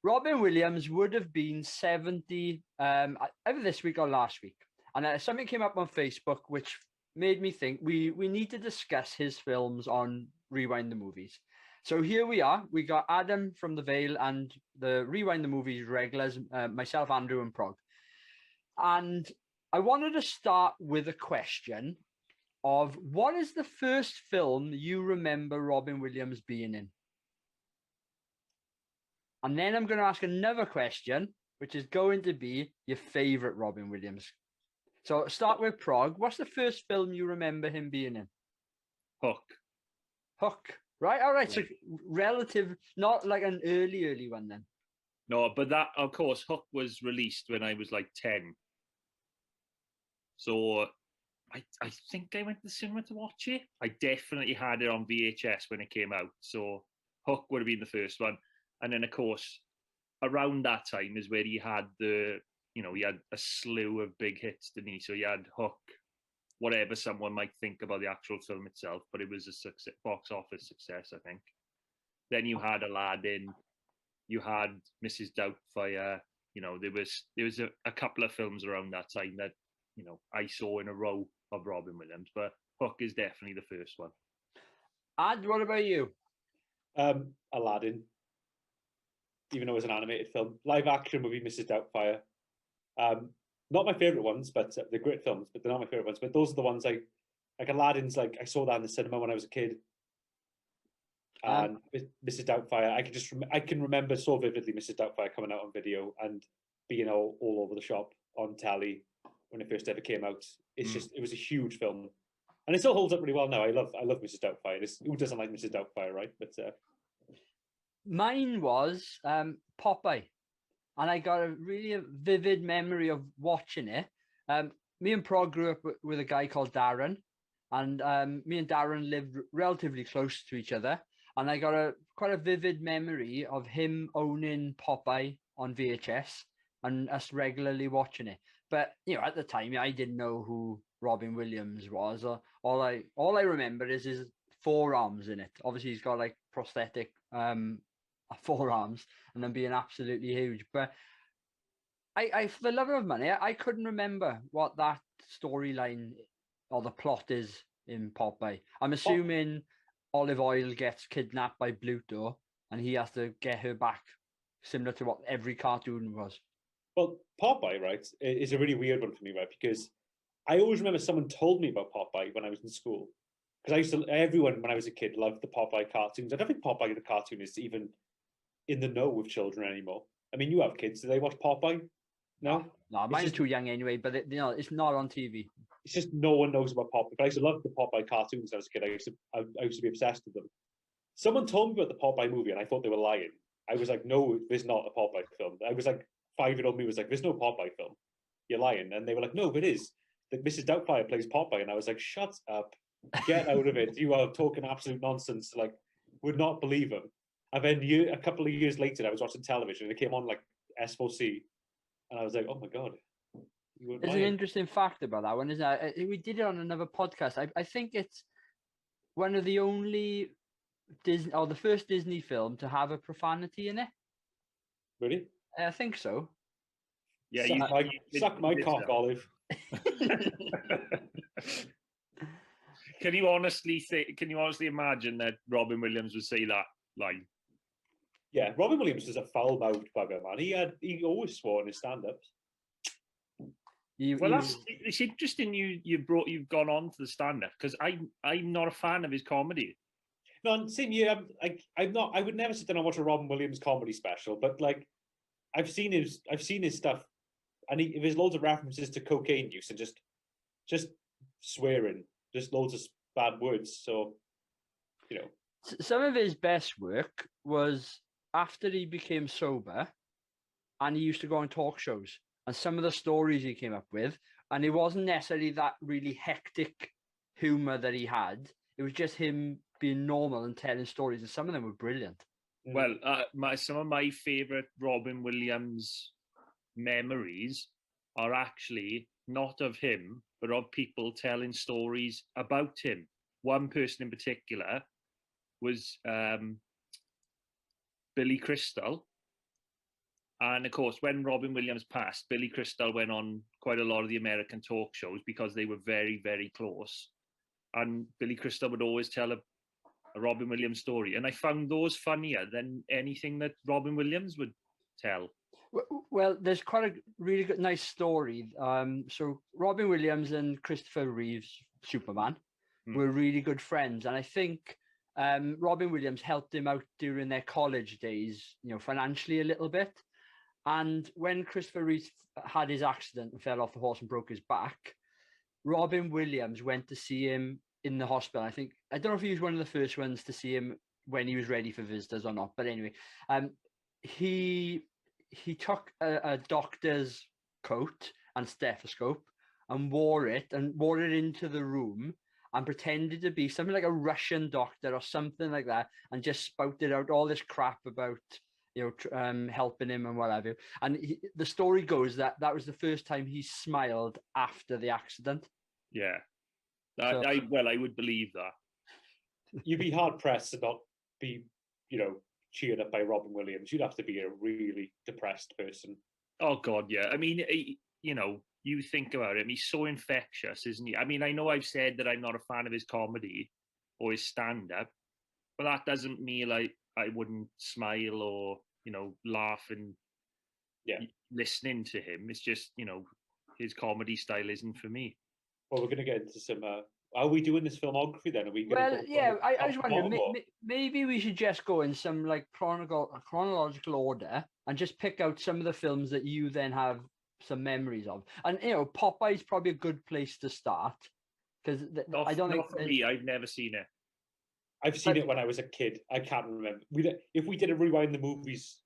Robin Williams would have been 70 either this week or last week. And something came up on Facebook which made me think we need to discuss his films on Rewind the Movies. So here we are. We got Adam from the Vale and the Rewind the Movies regulars, myself, Andrew, and Prog. And I wanted to start with a question of what is the first film you remember Robin Williams being in? And then I'm going to ask another question, which is going to be your favorite Robin Williams. So start with Prog. What's the first film you remember him being in? Hook. Hook. Right. All right. So relative, not like an early one then. No, but that, of course, Hook was released when I was like 10. So I think I went to the cinema to watch it. I definitely had it on VHS when it came out. So Hook would have been the first one. And then, of course, around that time is where he had he had a slew of big hits, didn't he? So he had Hook, whatever someone might think about the actual film itself, but it was a success, box office success, I think. Then you had Aladdin, you had Mrs. Doubtfire. There was a couple of films around that time that I saw in a row of Robin Williams, but Hook is definitely the first one. And what about you? Aladdin, even though it was an animated film. Live action would be Mrs. Doubtfire. Not my favorite ones, but they're great films, but they're not my favorite ones. But those are the ones like Aladdin's. Like I saw that in the cinema when I was a kid. And Mrs. Doubtfire, I can remember so vividly Mrs. Doubtfire coming out on video and being all over the shop on telly when it first ever came out. It's just, it was a huge film, and it still holds up really well now. I love Mrs. Doubtfire. Who doesn't like Mrs. Doubtfire, right? But mine was Popeye, and I got a really vivid memory of watching it. Me and Prog grew up with a guy called Darren, and me and Darren lived relatively close to each other. And I got quite a vivid memory of him owning Popeye on VHS and us regularly watching it. But at the time, I didn't know who Robin Williams was. All I remember is his forearms in it. Obviously, he's got like prosthetic forearms and then being absolutely huge. But I for the love of money, I couldn't remember what that storyline or the plot is in Popeye. I'm assuming Olive Oil gets kidnapped by Bluto and he has to get her back, similar to what every cartoon was. Well, Popeye, right, is a really weird one for me, right? Because I always remember someone told me about Popeye when I was in school. Because everyone when I was a kid loved the Popeye cartoons. I don't think Popeye the cartoon is even in the know with children anymore. I mean, you have kids. Do they watch Popeye? No, mine are too young anyway. But it's not on TV. It's just no one knows about Popeye. But I used to love the Popeye cartoons when I was a kid. I used to be obsessed with them. Someone told me about the Popeye movie, and I thought they were lying. I was like, no, there's not a Popeye film. I was like, 5-year-old me was like, there's no Popeye film. You're lying. And they were like, no, it is. That Mrs. Doubtfire plays Popeye. And I was like, shut up. Get out of it. You are talking absolute nonsense. Like, would not believe them. And then a couple of years later, I was watching television and it came on like S4C. And I was like, oh my God. There's an interesting fact about that one, isn't it? We did it on another podcast. I think it's one of the only Disney, or the first Disney film to have a profanity in it. Really? I think so. Yeah, suck my cock, Olive. Can you honestly imagine that Robin Williams would say that line? Yeah, Robin Williams was a foul-mouthed bugger, man. He always swore in his stand-ups. It's interesting you've gone on to the stand-up because I'm not a fan of his comedy. No, same year. I'm not. I would never sit down and watch a Robin Williams comedy special, but like, I've seen his stuff, and there's loads of references to cocaine use and just swearing, just loads of bad words. So, some of his best work was after he became sober, and he used to go on talk shows, and some of the stories he came up with, and it wasn't necessarily that really hectic humor that he had. It was just him being normal and telling stories, and some of them were brilliant. Well, some of my favorite Robin Williams memories are actually not of him, but of people telling stories about him. One person in particular was Billy Crystal, And of course, when Robin Williams passed, Billy Crystal went on quite a lot of the American talk shows because they were very, very close. And Billy Crystal would always tell a Robin Williams story. And I found those funnier than anything that Robin Williams would tell. Well, there's quite a really good, nice story. So Robin Williams and Christopher Reeve's Superman were really good friends, and I think Robin Williams helped him out during their college days, financially a little bit. And when Christopher Reeve had his accident and fell off the horse and broke his back, Robin Williams went to see him in the hospital. I don't know if he was one of the first ones to see him when he was ready for visitors or not, but anyway, he took a doctor's coat and stethoscope and wore it into the room and pretended to be something like a Russian doctor or something like that, and just spouted out all this crap about helping him and whatever. And the story goes that was the first time he smiled after the accident. Yeah, I would believe that. You'd be hard pressed to not be, cheered up by Robin Williams. You'd have to be a really depressed person. Oh God, yeah. I mean, you think about him, he's so infectious, isn't he? I mean, I know I've said that I'm not a fan of his comedy or his stand-up, but that doesn't mean I wouldn't smile or, laugh and listening to him. It's just, his comedy style isn't for me. Well, we're going to get into some... are we doing this filmography then? Are we I was wondering, maybe we should just go in some like chronological order and just pick out some of the films that you then have some memories of. And, Popeye's probably a good place to start, because I don't think... for me, I've never seen it. I've seen it when I was a kid. I can't remember. If we did a Rewind the Movies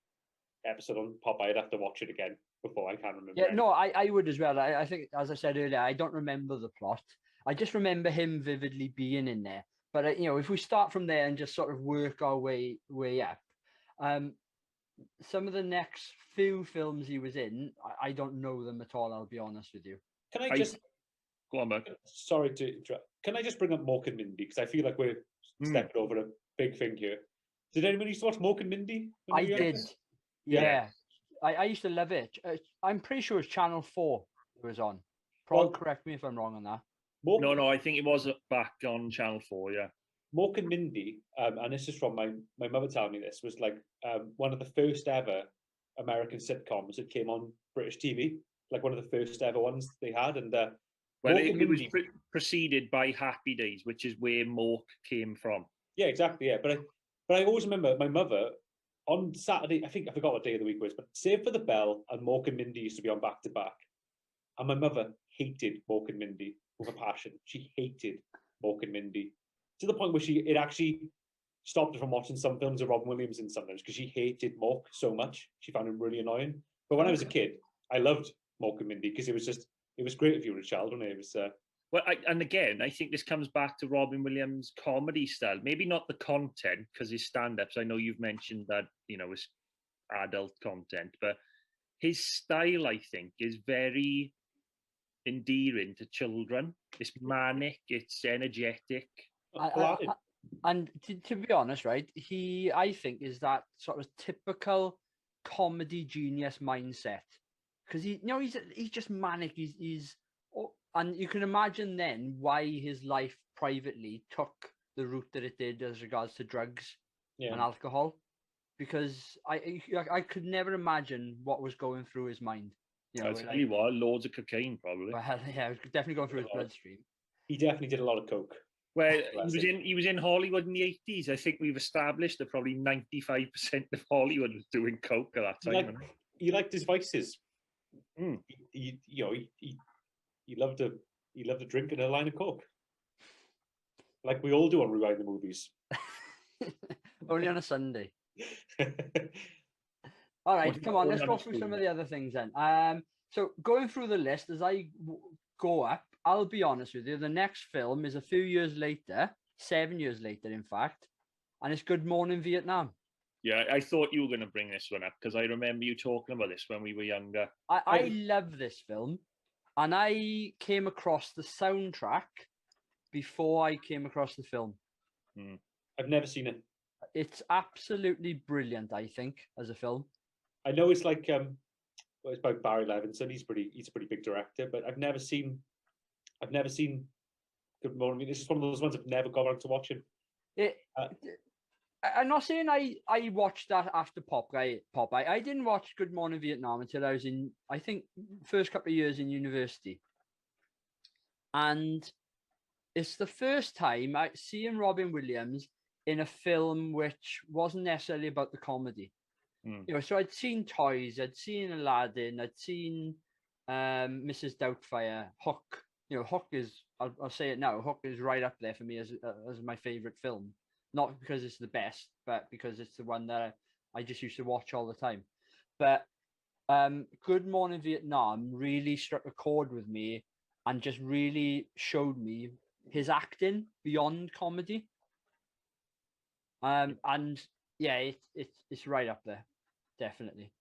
episode on Popeye, I'd have to watch it again before. I can't remember. Yeah, no, I would as well. I think, as I said earlier, I don't remember the plot. I just remember him vividly being in there. But, if we start from there and just sort of work our way up, some of the next few films he was in, I don't know them at all, I'll be honest with you. Can I just... Go on, Mark. Sorry to interrupt. Can I just bring up Mork and Mindy? Because I feel like we're stepping over a big thing here. Did anyone used to watch Mork and Mindy? I did. Yeah. I used to love it. I'm pretty sure it's Channel 4 it was on. Correct me if I'm wrong on that. No, I think it was back on Channel 4, yeah. Mork and Mindy, and this is from my mother telling me this, was like one of the first ever American sitcoms that came on British TV. Like one of the first ever ones they had. And it was preceded by Happy Days, which is where Mork came from. Yeah, exactly. Yeah, but I always remember my mother on Saturday. I forgot what day of the week it was, but Save for the Bell and Mork and Mindy used to be on back to back. And my mother hated Mork and Mindy with a passion. She hated Mork and Mindy to the point where it actually stopped her from watching some films of Robin Williams in sometimes because she hated Mork so much. She found him really annoying. But when I was a kid, I loved Mork and Mindy because it was great if you were a child, wasn't it? It was. And again, I think this comes back to Robin Williams' comedy style. Maybe not the content, because his stand-ups, I know you've mentioned that, it's adult content, but his style, I think, is very endearing to children. It's manic, it's energetic. And to be honest, right, he, I think, is that sort of typical comedy genius mindset. Because he's just manic. And you can imagine then why his life privately took the route that it did as regards to drugs and alcohol, because I could never imagine what was going through his mind. I'll tell you what, loads of cocaine probably. Well, yeah, definitely going through his bloodstream. He definitely did a lot of coke. Well, he was in Hollywood in the 80s. I think we've established that probably 95% of Hollywood was doing coke at that time. He liked his vices. He loved a drink and a line of coke, like we all do on Rewind the Movies. Only on a Sunday. All right, come on, let's go through some of the other things then. So going through the list as I go up, I'll be honest with you, the next film is a few years later, 7 years later, in fact, and it's Good Morning Vietnam. Yeah, I thought you were going to bring this one up because I remember you talking about this when we were younger. I love this film, and I came across the soundtrack before I came across the film. I've never seen it. It's absolutely brilliant, I think, as a film. I know it's like well, it's about Barry Levinson. He's a pretty big director, but I've never seen Good Morning. I mean, this is one of those ones I've never got around to watching. It, Uh, I'm not saying I watched that after Popeye. I didn't watch Good Morning Vietnam until I was in, I think, first couple of years in university. And it's the first time I seeing Robin Williams in a film which wasn't necessarily about the comedy. So I'd seen Toys, I'd seen Aladdin, I'd seen Mrs. Doubtfire, Hook. Hook is, I'll say it now, Hook is right up there for me as my favorite film. Not because it's the best, but because it's the one that I just used to watch all the time. But Good Morning Vietnam really struck a chord with me and just really showed me his acting beyond comedy. And yeah, it's right up there, definitely.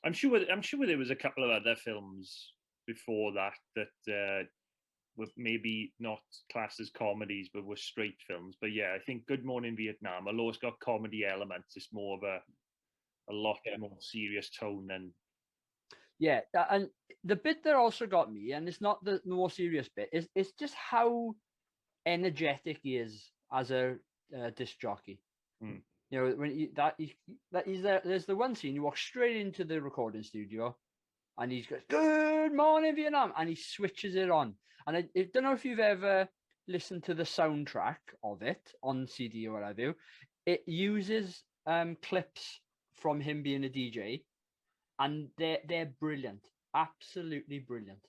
I'm sure there was a couple of other films before that were maybe not classed as comedies, but were straight films. But yeah, I think Good Morning Vietnam, although it's got comedy elements, it's more of a lot more serious tone than. Yeah, and the bit that also got me, and it's not the more serious bit, is it's just how energetic he is as a disc jockey. When he's there, there's the one scene he walks straight into the recording studio, and he's goes, "Good Morning Vietnam," and he switches it on. And I don't know if you've ever listened to the soundtrack of it on CD or what have you. It uses clips from him being a DJ, and they're brilliant, absolutely brilliant.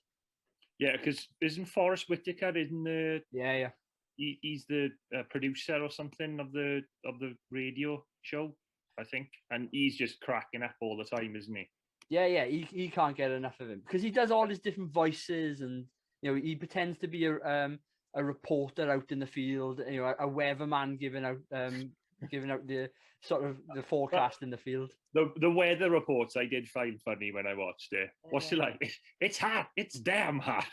Yeah, because isn't Forrest Whitaker in the? Yeah. He's the producer or something of the radio show, I think, and he's just cracking up all the time, isn't he? Yeah. He can't get enough of him because he does all his different voices, and he pretends to be a reporter out in the field, a weatherman giving out the sort of the forecast in the field. The weather reports I did find funny when I watched it. What's it like? It's hot. It's damn hot.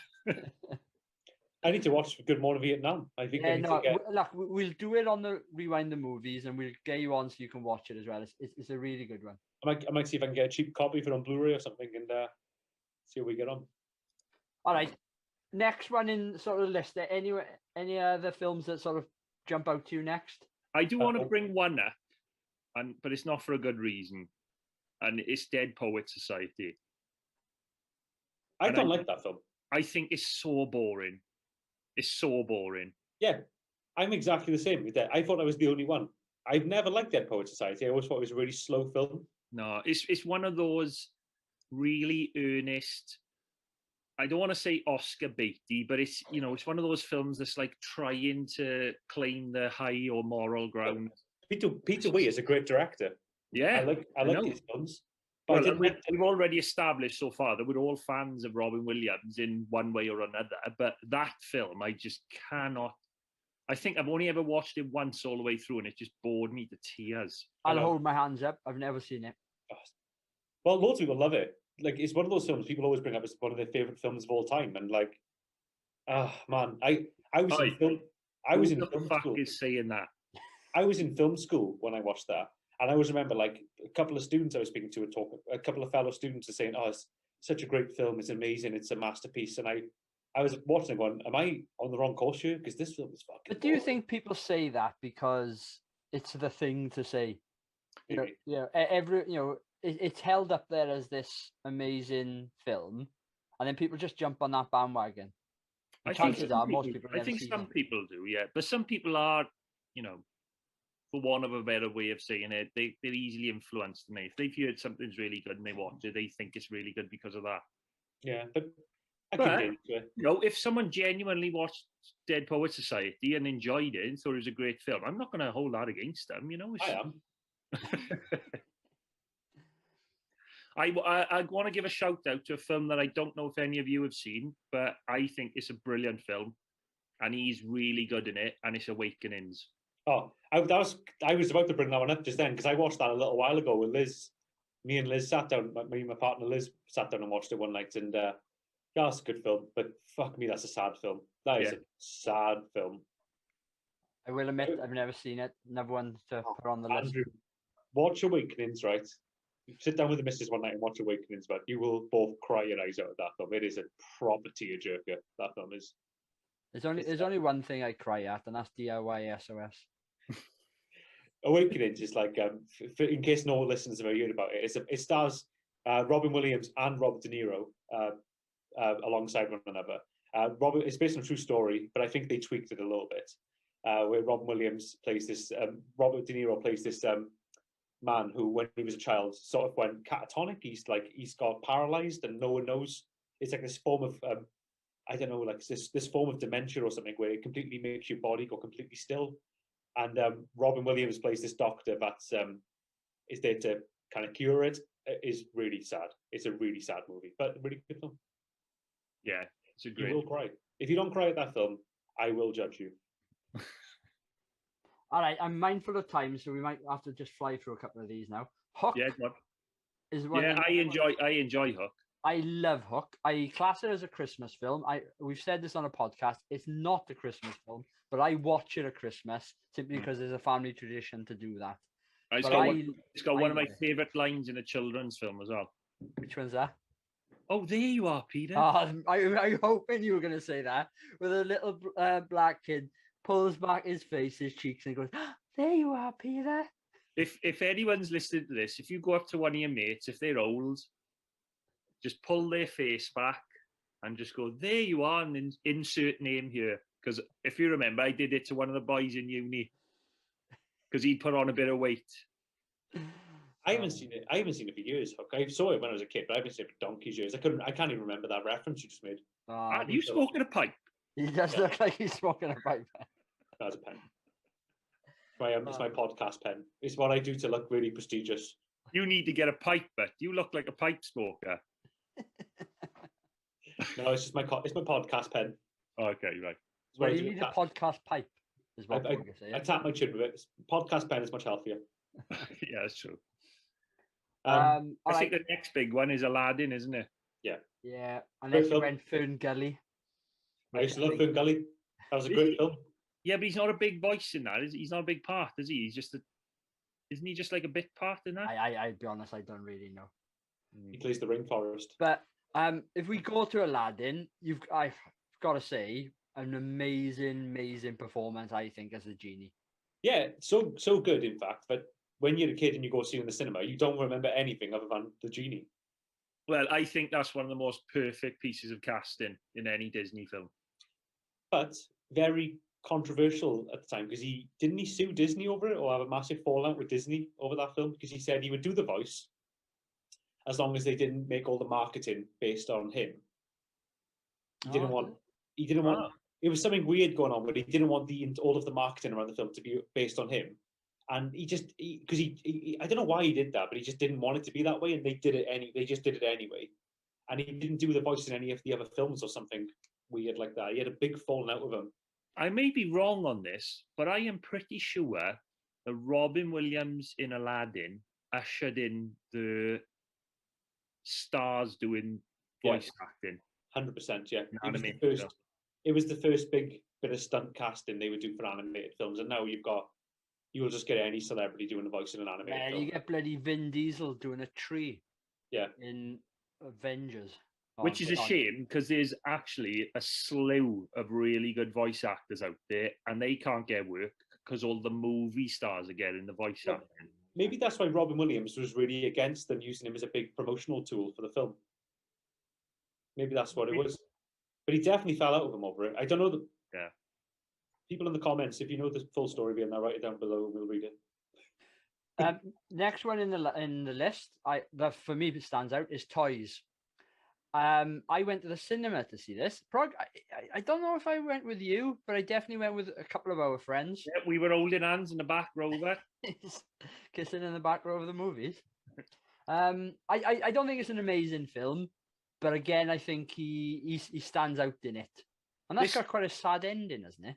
I need to watch Good Morning Vietnam. I think. Look, we'll do it on the Rewind the Movies, and we'll get you on so you can watch it as well. It's a really good one. I might see if I can get a cheap copy for it on Blu-ray or something, and see how we get on. All right, next one in sort of list. Any other films that sort of jump out to you next? I do want to bring one up, but it's not for a good reason, and it's Dead Poets Society. I don't like that film. I think it's so boring. It's so boring. Yeah, I'm exactly the same with that. I thought I was the only one. I've never liked Dead Poets Society. I always thought it was a really slow film. No, it's one of those really earnest. I don't want to say Oscar baity, but it's one of those films that's like trying to claim the high or moral ground. Peter Weir is a great director. Yeah, I like these films. Well, we've already established so far that we're all fans of Robin Williams in one way or another. But that film, I just cannot. I think I've only ever watched it once all the way through, and it just bored me to tears. I'll hold my hands up. I've never seen it. Well, loads of people love it. Like, it's one of those films people always bring up as one of their favorite films of all time. And like, man, I was in film. I was in film school. Is saying that? I was in film school when I watched that. And I always remember, like, a couple of students I was speaking to a couple of fellow students are saying, "Oh, it's such a great film. It's amazing. It's a masterpiece." And I was watching it going, "Am I on the wrong course here? Because this film is fucking." But do you think people say that because it's the thing to say? It's held up there as this amazing film, and then people just jump on that bandwagon. I think some people do, yeah. But some people are, for want of a better way of saying it, they're easily influenced. And if they've heard something's really good and they watch it, they think it's really good because of that. Yeah, but if someone genuinely watched Dead Poets Society and enjoyed it and thought it was a great film, I'm not going to hold that against them. I am. I want to give a shout out to a film that I don't know if any of you have seen, but I think it's a brilliant film, and he's really good in it, and it's Awakenings. Oh, I was about to bring that one up just then because I watched that a little while ago with Liz. Me and Liz sat down. Me and my partner Liz sat down and watched it one night, and that's a good film. But fuck me, that's a sad film. That is a sad film. I will admit, I've never seen it. Never one to put on the list. Andrew, watch Awakenings, right? Sit down with the missus one night and watch Awakenings, but you will both cry your eyes out of that film. It is a proper tearjerker. That film is. There's only one thing I cry at, and that's DIY SOS. Awakenings is like, in case no listeners have ever heard about it, it stars Robin Williams and Robert De Niro alongside one another. It's based on a true story, but I think they tweaked it a little bit. Where Robin Williams plays this, Robert De Niro plays this man who, when he was a child, sort of went catatonic. He's got paralyzed, and no one knows. It's like this form of I don't know, like this form of dementia or something, where it completely makes your body go completely still. And Robin Williams plays this doctor that's is there to kind of cure it. It is really sad. It's a really sad movie, but a really good film. Yeah, it's a great. You will cry. If you don't cry at that film, I will judge you. All right, I'm mindful of time, so we might have to just fly through a couple of these now. Hook Yeah, go on. is one. Yeah, I enjoy Hook. I love Hook. I class it as a Christmas film. We've said this on a podcast. It's not a Christmas film, but I watch it at Christmas simply because there's a family tradition to do that. It's got one of my favourite lines in a children's film as well. Which one's that? Oh, there you are, Peter. I'm hoping you were going to say that. With a little black kid pulls back his face, his cheeks, and goes, "There you are, Peter." If anyone's listening to this, if you go up to one of your mates, if they're old, just pull their face back and just go, "There you are," and insert name here. Because if you remember, I did it to one of the boys in uni because he'd put on a bit of weight. I haven't seen it. I haven't seen it for years. Okay, I saw it when I was a kid, but I haven't seen it for donkey's years. I can't even remember that reference you just made. You smoking a pipe? He does look like he's smoking a pipe. That's a pen. It's my podcast pen. It's what I do to look really prestigious. You need to get a pipe, but you look like a pipe smoker. No, it's just my podcast pen. Okay, right. Well, you need a podcast pipe. Is what I tap my chin with it. Podcast pen is much healthier. Yeah, that's true. I think the next big one is Aladdin, isn't it? Yeah, unless you went Fern Gully. I used to love Fern Gully. That was a great film. Yeah, but he's not a big voice in that. He's not a big part, is he? Isn't he just like a bit part in that? I'll be honest, I don't really know. He plays the rainforest. But if we go to Aladdin, I've got to say, an amazing performance, I think, as a genie. Yeah, so good, in fact. But when you're a kid and you go see it in the cinema, you don't remember anything other than the genie. Well, I think that's one of the most perfect pieces of casting in any Disney film. But very controversial at the time, because didn't he sue Disney over it or have a massive fallout with Disney over that film, because he said he would do the voice as long as they didn't make all the marketing based on him. He didn't want it was something weird going on, but he didn't want all of the marketing around the film to be based on him. And because I don't know why he did that, but he just didn't want it to be that way, and they just did it anyway. And he didn't do the voice in any of the other films or something weird like that. He had a big falling out with him. I may be wrong on this, but I am pretty sure that Robin Williams in Aladdin ushered in the stars doing voice acting. 100%, yeah. It was the first big bit of stunt casting they would do for animated films, and now you'll just get any celebrity doing a voice in an animated film. You get bloody Vin Diesel doing a tree. Yeah. In Avengers. Which is a shame, because there's actually a slew of really good voice actors out there, and they can't get work because all the movie stars are getting the voice acting. Maybe that's why Robin Williams was really against them using him as a big promotional tool for the film. Maybe that's what it was. But he definitely fell out with him over it. I don't know. Yeah. People in the comments, if you know the full story behind that, write it down below and we'll read it. Next one in the list, that for me stands out, is Toys. I went to the cinema to see this. I don't know if I went with you, but I definitely went with a couple of our friends. Yeah, we were holding hands in the back row there. Kissing in the back row of the movies. I don't think it's an amazing film, but again, I think he stands out in it. And that's got quite a sad ending, hasn't it?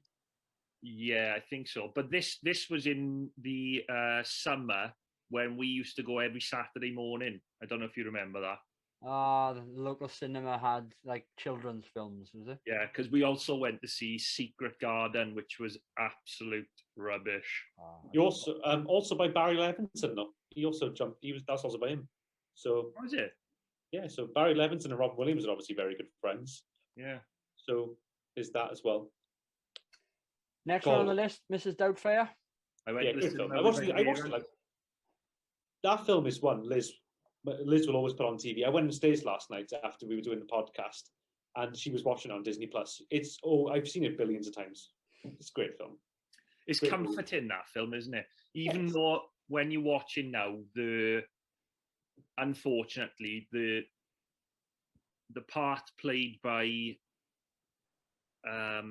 Yeah, I think so. But this was in the summer when we used to go every Saturday morning. I don't know if you remember that. The local cinema had like children's films, was it? Yeah, because we also went to see Secret Garden, which was absolute rubbish. You also by Barry Levinson, though. He also jumped. That's also by him. So What was it? yeah, so Barry Levinson and Robin Williams are obviously very good friends. Yeah. So there's that as well. Next God. one on the list, Mrs. Doubtfire. I went Yeah, to the good film. cinema I with watched my it parents. like that film is one Liz will always put on TV. I went on stage last night after we were doing the podcast, and she was watching it on Disney Plus. I've seen it billions of times. It's a great film. It's Great comforting, that film, isn't it? Even Yes. though when you're watching now, unfortunately the part played by I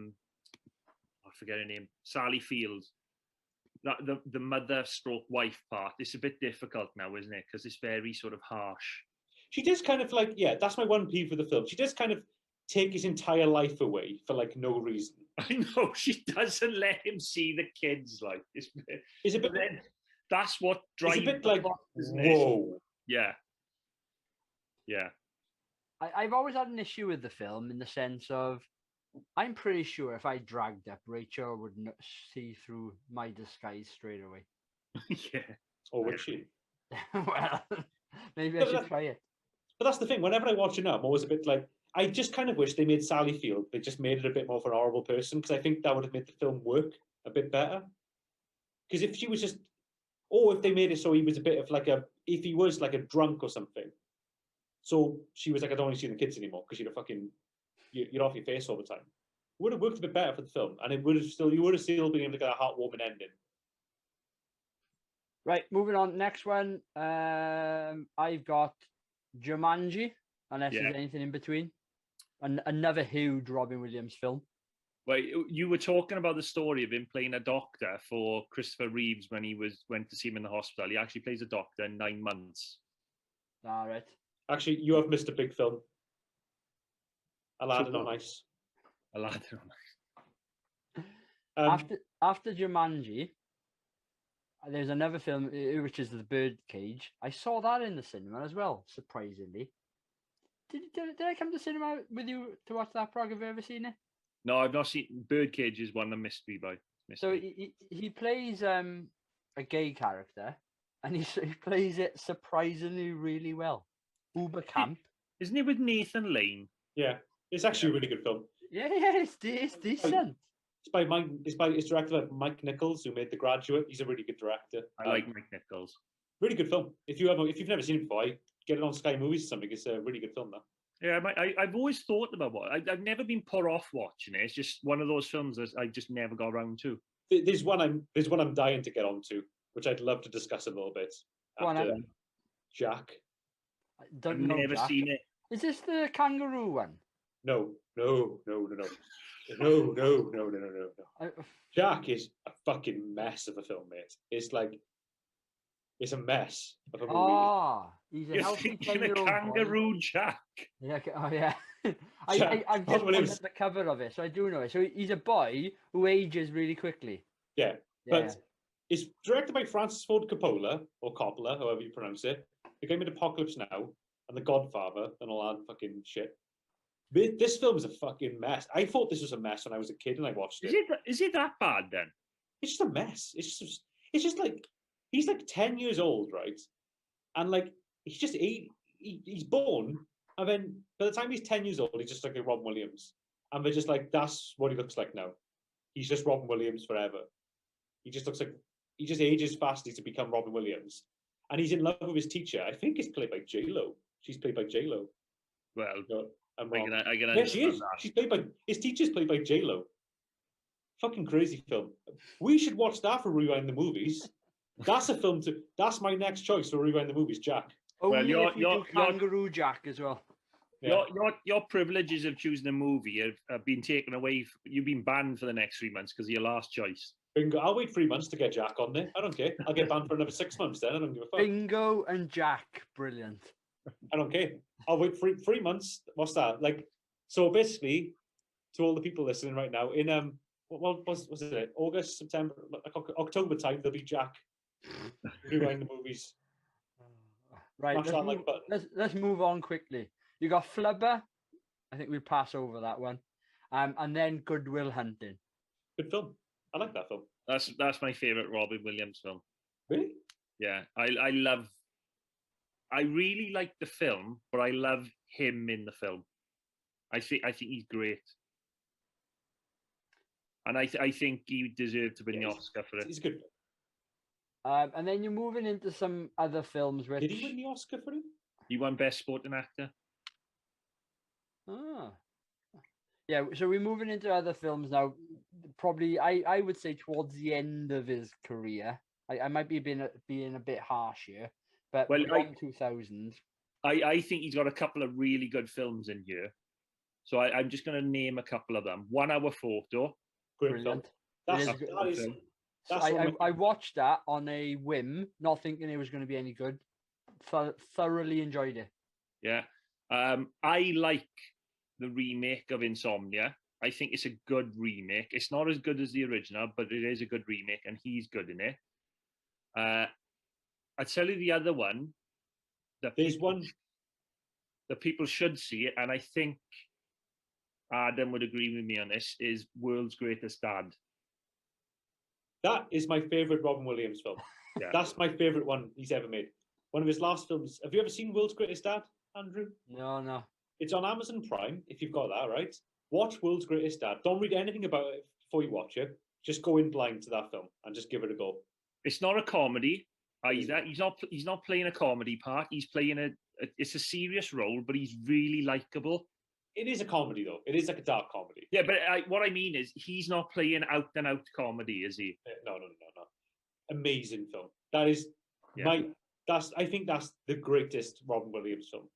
forget her name, Sally Fields, that the mother stroke wife part, it's a bit difficult now, isn't it? Because it's very sort of harsh. She does kind of like, yeah, that's my one peeve with the film. She does kind of take his entire life away for like no reason. I know, she doesn't let him see the kids. Like it's a bit. Then, that's what drives. It's a bit like, plot, isn't whoa. It? Yeah. Yeah. I've always had an issue with the film in the sense of, I'm pretty sure if I dragged up, Rachel would see through my disguise straight away. Yeah. Or would she? Well, maybe I should try it. But that's the thing. Whenever I watch it now, I'm always a bit like, I just kind of wish they made Sally Field. They just made it a bit more of an horrible person, because I think that would have made the film work a bit better. Because if she was just, or if they made it so he was a bit of like if he was like a drunk or something, so she was like, I don't want to see the kids anymore because you're off your face all the time. It would have worked a bit better for the film, and you would have still been able to get a heartwarming ending. Right, moving on. Next one, I've got Jumanji, unless there's anything in between. Another huge Robin Williams film. Well, you were talking about the story of him playing a doctor for Christopher Reeves when he went to see him in the hospital. He actually plays a doctor in 9 months. All right. Actually, you have missed a big film. Aladdin on Ice. Aladdin on Ice. After Jumanji, there's another film which is The Birdcage. I saw that in the cinema as well, surprisingly. Did I come to cinema with you to watch that, Prague? Have you ever seen it? No, I've not seen. Birdcage is one that missed me by. So he plays a gay character, and he plays it surprisingly really well. Uber camp. Isn't it with Nathan Lane? Yeah, it's actually a really good film. Yeah, it's decent. It's directed by Mike Nichols, who made The Graduate. He's a really good director. I like Mike Nichols. Really good film. If you've never seen it before, get it on Sky Movies or something. It's a really good film, though. Yeah, I've always thought about I've never been put off watching it. It's just one of those films that I just never got around to. There's one I'm dying to get onto, which I'd love to discuss a little bit. After Jack. I've never seen it. Is this the kangaroo one? No. Jack is a fucking mess of a film, mate. It's a mess of a movie. Oh, he's a You're healthy thinking of Kangaroo Jack. Yeah. Oh, yeah. I've just looked at the cover of it, so I do know it. So he's a boy who ages really quickly. Yeah. But it's directed by Francis Ford Coppola, or Coppola, however you pronounce it. The guy made Apocalypse Now and The Godfather and all that fucking shit. This film is a fucking mess. I thought this was a mess when I was a kid and I watched it. Is it that bad then? It's just a mess. It's just like, he's like 10 years old, right? And like, he's born, and then by the time he's 10 years old, he's just like a Robin Williams. And they're just like, that's what he looks like now. He's just Robin Williams forever. He just ages fastly to become Robin Williams. And he's in love with his teacher. I think it's played by J-Lo. She's played by J-Lo. Well, no, I'm wrong. Yeah, she is. She's played by, his teacher's played by J-Lo. Fucking crazy film. We should watch that for Rewind the Movies. That's a film that's my next choice for Rewind the Movies, Jack. Only if you do Kangaroo Jack as well. Yeah. Your privileges of choosing a movie have been taken away. You've been banned for the next 3 months because of your last choice. Bingo. I'll wait 3 months to get Jack on there. I don't care. I'll get banned for another 6 months then. I don't give a fuck. Bingo and Jack. Brilliant. I don't care. I'll wait 3 months. What's that? Like, so basically, to all the people listening right now, in what was it? August, September, October time, there'll be Jack. Rewind the Movies. Right. Let's move on quickly. You got Flubber. I think we'll pass over that one. And then Good Will Hunting. Good film. I like that film. That's my favorite Robin Williams film. Really? Yeah, I love I really like the film, but I love him in the film. I think he's great, and I think he deserved to win the Oscar for it. He's good. And then you're moving into some other films. Which... Did he win the Oscar for him? He won Best Supporting Actor. Ah. Yeah, so we're moving into other films now. Probably, I would say towards the end of his career. I might be being a bit harsh here, but Well, beyond 2000. I think he's got a couple of really good films in here. So I'm just going to name a couple of them. 1 Hour Photo. Great film. Brilliant. I watched that on a whim, not thinking it was going to be any good. Thoroughly enjoyed it. Yeah. I like the remake of Insomnia. I think it's a good remake. It's not as good as the original, but it is a good remake, and he's good in it. I'd tell you the other one. There's one that people should see it, and I think Adam would agree with me on this, is World's Greatest Dad. That is my favourite Robin Williams film. Yeah. That's my favourite one he's ever made. One of his last films. Have you ever seen World's Greatest Dad, Andrew? No. It's on Amazon Prime, if you've got that, right? Watch World's Greatest Dad. Don't read anything about it before you watch it. Just go in blind to that film and just give it a go. It's not a comedy either. He's not playing a comedy part. He's playing it's a serious role, but he's really likable. It is a comedy, though. It is like a dark comedy. Yeah, but what I mean is he's not playing out and out comedy, is he? No. Amazing film. That is I think that's the greatest Robin Williams film.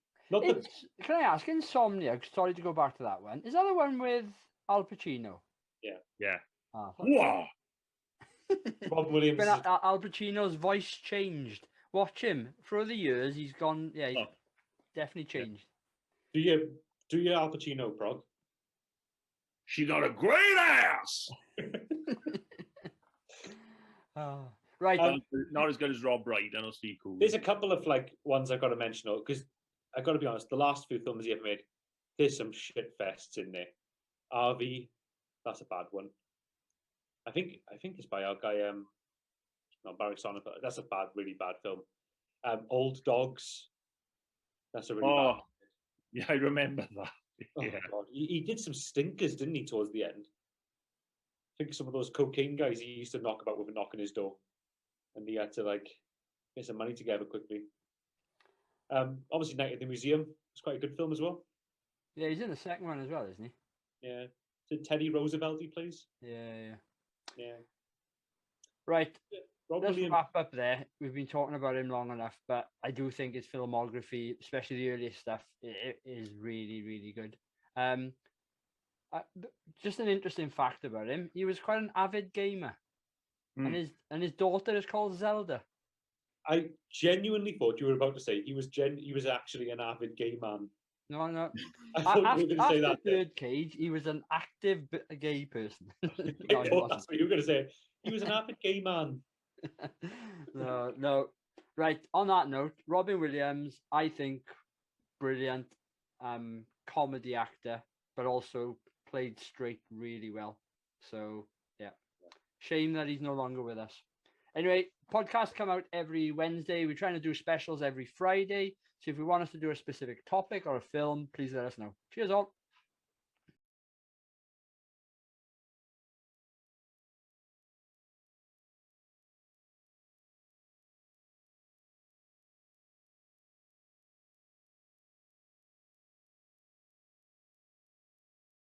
Can I ask, Insomnia, sorry to go back to that one, is that the one with Al Pacino? Yeah. Wow. Robin Williams. When Al Pacino's voice changed. Watch him. Through the years, he's gone, he's definitely changed. Do you Al Pacino, Prog? She got a great ass! Right. Not as good as Rob Brydon or Steve Coogan. There's a couple of ones I've got to mention, because I've got to be honest, the last few films he ever made, there's some shit fests in there. RV, that's a bad one. I think it's by our guy, not Barry Sonnenfeld, but that's a really bad film. Old Dogs, that's a really bad. Yeah, I remember that. Oh my God. He did some stinkers, didn't he, towards the end? I think some of those cocaine guys he used to knock about with a knock on his door, and he had to get some money together quickly. Obviously, Night at the Museum was quite a good film as well. Yeah, he's in the second one as well, isn't he? Yeah. Is it Teddy Roosevelt he plays? Yeah. Right. Let's wrap up there. We've been talking about him long enough, but I do think his filmography, especially the earliest stuff, it is really, really good. Just an interesting fact about him: he was quite an avid gamer, and his daughter is called Zelda. I genuinely thought you were about to say he was actually an avid gay man. No. I thought you were going to say that. After Third Cage, he was an active gay person. I thought that's what you were going to say. He was an avid gay man. No. Right. On that note, Robin Williams, I think, brilliant comedy actor, but also played straight really well. So yeah, shame that he's no longer with us. Anyway, podcasts come out every Wednesday. We're trying to do specials every Friday. So if you want us to do a specific topic or a film, please let us know. Cheers all.